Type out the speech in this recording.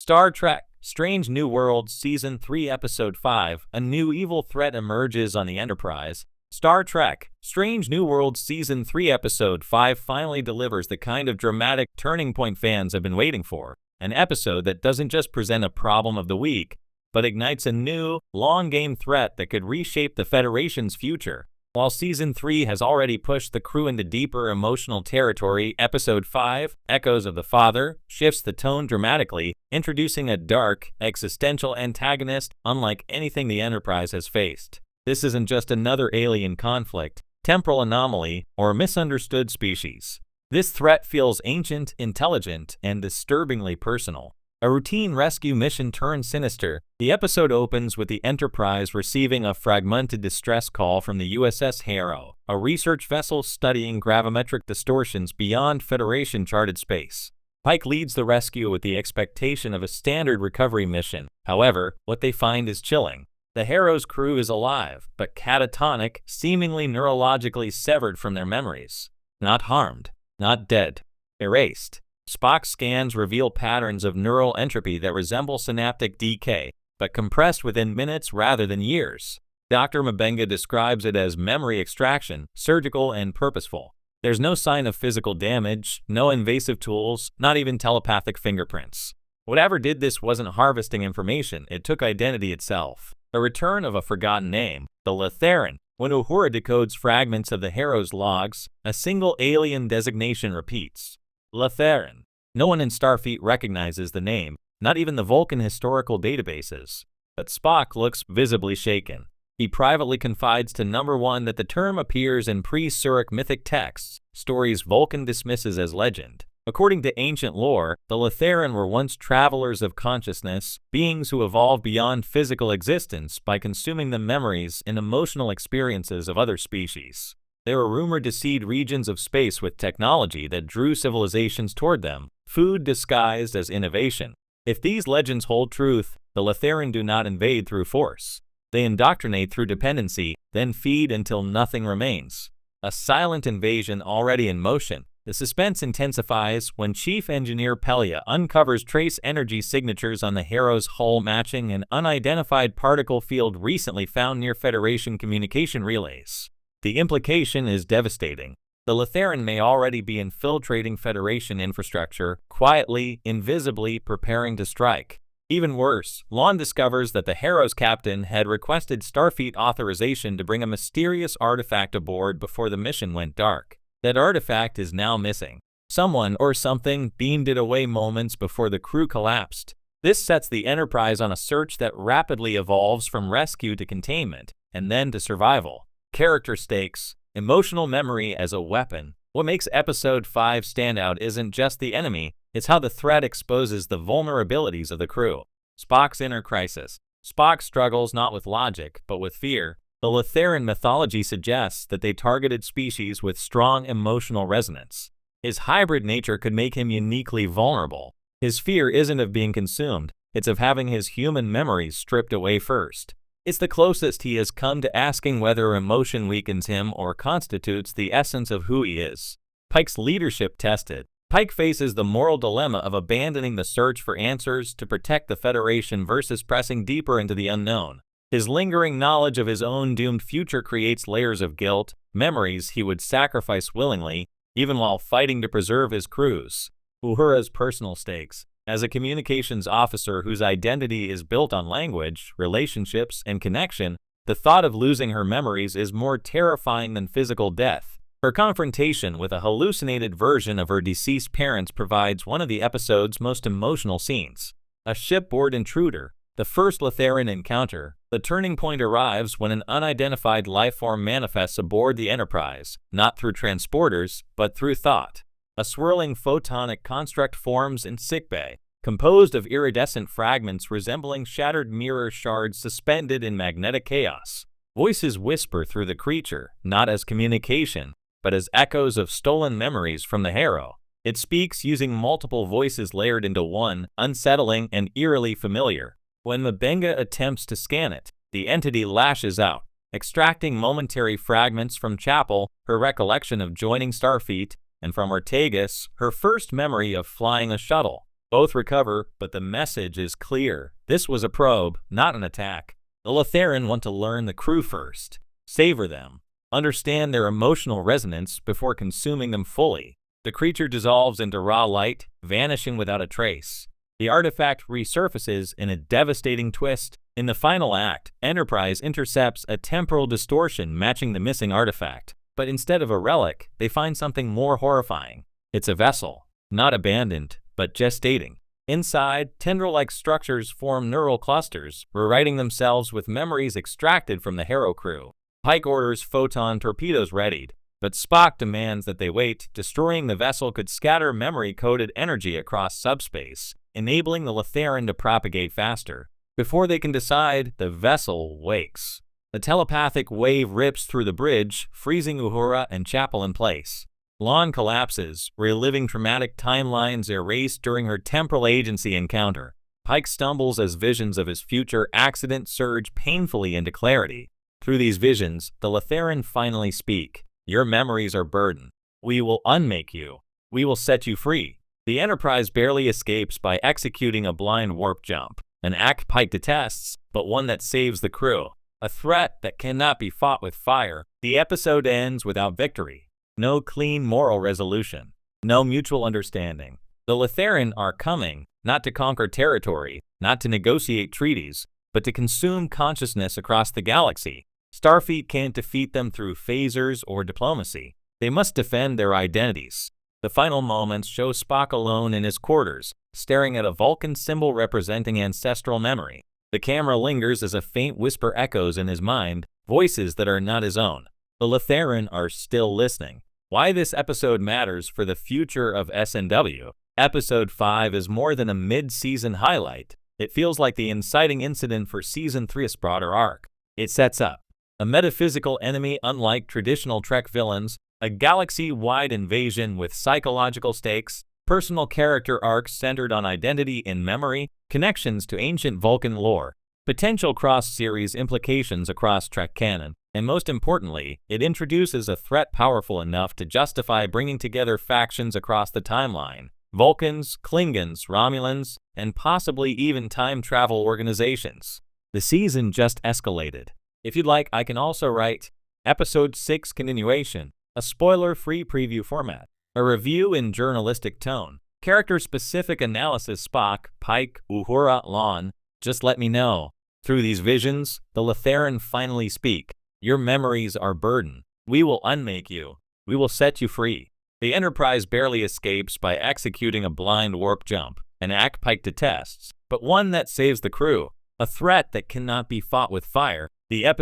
Star Trek Strange New Worlds Season 3 Episode 5 A new evil threat emerges on the Enterprise. Star Trek Strange New Worlds Season 3 Episode 5 finally delivers the kind of dramatic turning point fans have been waiting for. An episode that doesn't just present a problem of the week, but ignites a new, long-game threat that could reshape the Federation's future. While Season 3 has already pushed the crew into deeper emotional territory, Episode 5, Echoes of the Father, shifts the tone dramatically, introducing a dark, existential antagonist unlike anything the Enterprise has faced. This isn't just another alien conflict, temporal anomaly, or misunderstood species. This threat feels ancient, intelligent, and disturbingly personal. A routine rescue mission turns sinister. The episode opens with the Enterprise receiving a fragmented distress call from the USS Harrow, a research vessel studying gravimetric distortions beyond Federation-charted space. Pike leads the rescue with the expectation of a standard recovery mission. However, what they find is chilling. The Harrow's crew is alive, but catatonic, seemingly neurologically severed from their memories. Not harmed, not dead, erased. Spock's scans reveal patterns of neural entropy that resemble synaptic decay, but compressed within minutes rather than years. Dr. M'Benga describes it as memory extraction, surgical and purposeful. There's no sign of physical damage, no invasive tools, not even telepathic fingerprints. Whatever did this wasn't harvesting information, it took identity itself. A return of a forgotten name, the Latheran. When Uhura decodes fragments of the Harrow's logs, a single alien designation repeats. Latheran. No one in Starfleet recognizes the name, not even the Vulcan historical databases. But Spock looks visibly shaken. He privately confides to Number 1 that the term appears in pre-Surik mythic texts, stories Vulcan dismisses as legend. According to ancient lore, the Latheran were once travelers of consciousness, beings who evolved beyond physical existence by consuming the memories and emotional experiences of other species. They were rumored to seed regions of space with technology that drew civilizations toward them, food disguised as innovation. If these legends hold truth, the Latheran do not invade through force. They indoctrinate through dependency, then feed until nothing remains. A silent invasion already in motion. The suspense intensifies when Chief Engineer Pelia uncovers trace energy signatures on the Harrow's hull matching an unidentified particle field recently found near Federation communication relays. The implication is devastating. The Latheran may already be infiltrating Federation infrastructure, quietly, invisibly preparing to strike. Even worse, Lon discovers that the Harrow's captain had requested Starfleet authorization to bring a mysterious artifact aboard before the mission went dark. That artifact is now missing. Someone or something beamed it away moments before the crew collapsed. This sets the Enterprise on a search that rapidly evolves from rescue to containment, and then to survival. Character stakes, emotional memory as a weapon. What makes Episode 5 stand out isn't just the enemy, it's how the threat exposes the vulnerabilities of the crew. Spock's inner crisis. Spock struggles not with logic, but with fear. The Latheran mythology suggests that they targeted species with strong emotional resonance. His hybrid nature could make him uniquely vulnerable. His fear isn't of being consumed, it's of having his human memories stripped away first. It's the closest he has come to asking whether emotion weakens him or constitutes the essence of who he is. Pike's leadership tested. Pike faces the moral dilemma of abandoning the search for answers to protect the Federation versus pressing deeper into the unknown. His lingering knowledge of his own doomed future creates layers of guilt, memories he would sacrifice willingly, even while fighting to preserve his crews. Uhura's personal stakes. As a communications officer whose identity is built on language, relationships, and connection, the thought of losing her memories is more terrifying than physical death. Her confrontation with a hallucinated version of her deceased parents provides one of the episode's most emotional scenes. A shipboard intruder. The first Latheran encounter. The turning point arrives when an unidentified lifeform manifests aboard the Enterprise, not through transporters, but through thought. A swirling photonic construct forms in sickbay, composed of iridescent fragments resembling shattered mirror shards suspended in magnetic chaos. Voices whisper through the creature, not as communication, but as echoes of stolen memories from the Harrow. It speaks using multiple voices layered into one, unsettling and eerily familiar. When M'Benga attempts to scan it, the entity lashes out, extracting momentary fragments from Chapel, her recollection of joining Starfleet, and from Ortegas, her first memory of flying a shuttle. Both recover, but the message is clear. This was a probe, not an attack. The Lotharan want to learn the crew first, savor them, understand their emotional resonance before consuming them fully. The creature dissolves into raw light, vanishing without a trace. The artifact resurfaces in a devastating twist. In the final act, Enterprise intercepts a temporal distortion matching the missing artifact. But instead of a relic, they find something more horrifying. It's a vessel, not abandoned, but gestating. Inside, tendril-like structures form neural clusters, rewriting themselves with memories extracted from the Harrow crew. Pike orders photon torpedoes readied, but Spock demands that they wait. Destroying the vessel could scatter memory-coded energy across subspace, enabling the Lotharan to propagate faster. Before they can decide, the vessel wakes. The telepathic wave rips through the bridge, freezing Uhura and Chapel in place. Lon collapses, reliving traumatic timelines erased during her temporal agency encounter. Pike stumbles as visions of his future accident surge painfully into clarity. Through these visions, the Lotharan finally speak. Your memories are burden. We will unmake you. We will set you free. The Enterprise barely escapes by executing a blind warp jump, an act Pike detests, but one that saves the crew. A threat that cannot be fought with fire. The episode ends without victory. No clean moral resolution. No mutual understanding. The Lotharan are coming, not to conquer territory, not to negotiate treaties, but to consume consciousness across the galaxy. Starfleet can't defeat them through phasers or diplomacy. They must defend their identities. The final moments show Spock alone in his quarters, staring at a Vulcan symbol representing ancestral memory. The camera lingers as a faint whisper echoes in his mind, voices that are not his own. The Lotharan are still listening. Why this episode matters for the future of SNW. Episode 5 is more than a mid-season highlight. It feels like the inciting incident for Season 3's broader arc. It sets up a metaphysical enemy unlike traditional Trek villains, a galaxy-wide invasion with psychological stakes, personal character arcs centered on identity and memory, connections to ancient Vulcan lore, potential cross-series implications across Trek canon, and most importantly, it introduces a threat powerful enough to justify bringing together factions across the timeline. Vulcans, Klingons, Romulans, and possibly even time travel organizations. The season just escalated. If you'd like, I can also write Episode 6 Continuation, a spoiler-free preview format, a review in journalistic tone, character-specific analysis Spock, Pike, Uhura, Lon. Just let me know. Through these visions, the Lotharan finally speak. Your memories are burden. We will unmake you. We will set you free. The Enterprise barely escapes by executing a blind warp jump, an act Pike detests, but one that saves the crew. A threat that cannot be fought with fire. The episode